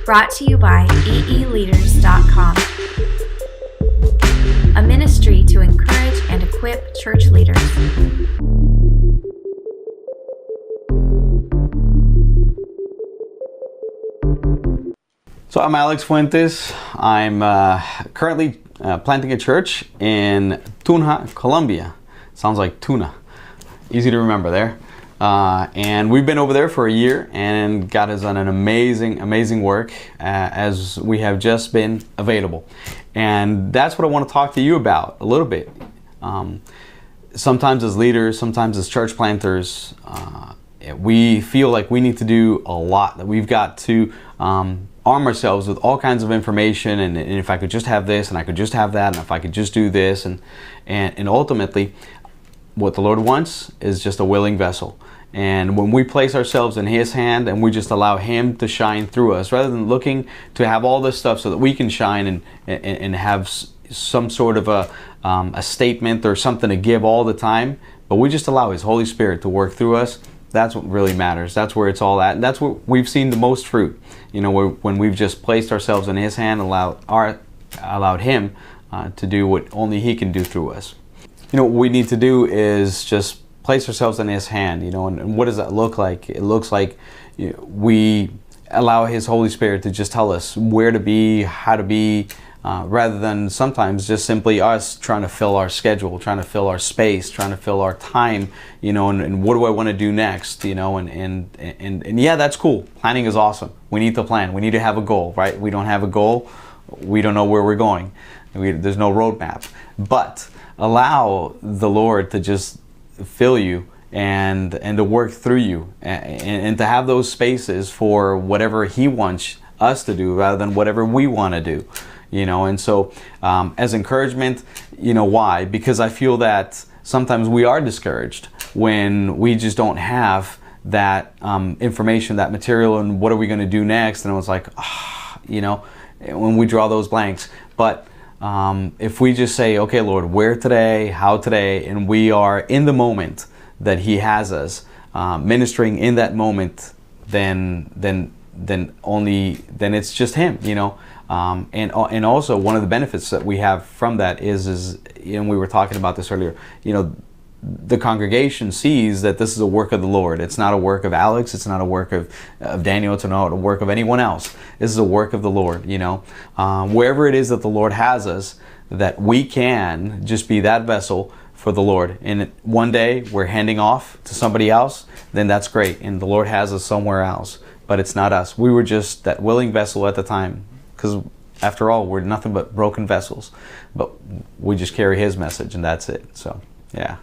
Brought to you by EEleaders.com, a ministry to encourage and equip church leaders. So I'm Alex Fuentes. I'm currently planting a church in Tunja, Colombia. Sounds like tuna. Easy to remember there. And we've been over there for a year, and God has done an amazing work as we have just been available. And that's what I want to talk to you about a little bit. Sometimes as leaders, sometimes as church planters, we feel like we need to do a lot, that we've got to arm ourselves with all kinds of information, and if I could just have this, and I could just have that, and if I could just do this, and ultimately what the Lord wants is just a willing vessel. And when we place ourselves in His hand and we just allow Him to shine through us, rather than looking to have all this stuff so that we can shine and have some sort of a statement or something to give all the time, but we just allow His Holy Spirit to work through us, that's what really matters. That's where it's all at. And that's where we've seen the most fruit. You know, when we've just placed ourselves in His hand, allowed Him to do what only He can do through us. You know, what we need to do is just place ourselves in His hand, you know, and what does that look like? It looks like we allow His Holy Spirit to just tell us where to be, how to be, rather than sometimes just simply us trying to fill our schedule, trying to fill our space, trying to fill our time, you know, and what do I want to do next, you know, and yeah, that's cool. Planning is awesome. We need to plan. We need to have a goal, right? We don't have a goal, we don't know where we're going. There's no roadmap. But allow the Lord to just fill you and to work through you and to have those spaces for whatever He wants us to do rather than whatever we want to do, you know. And so as encouragement, you know, why? Because I feel that sometimes we are discouraged when we just don't have that information, that material, and what are we going to do next? And it was like, you know, when we draw those blanks. But if we just say, okay, Lord, where today, how today, and we are in the moment that He has us, ministering in that moment, then it's just Him, you know. And also one of the benefits that we have from that is, and we were talking about this earlier, you know, the congregation sees that this is a work of the Lord. It's not a work of Alex. It's not a work of Daniel. It's not a work of anyone else. This is a work of the Lord, you know. Wherever it is that the Lord has us, that we can just be that vessel for the Lord. And one day we're handing off to somebody else, then that's great. And the Lord has us somewhere else. But it's not us. We were just that willing vessel at the time. Because after all, we're nothing but broken vessels. But we just carry His message, and that's it. So, yeah.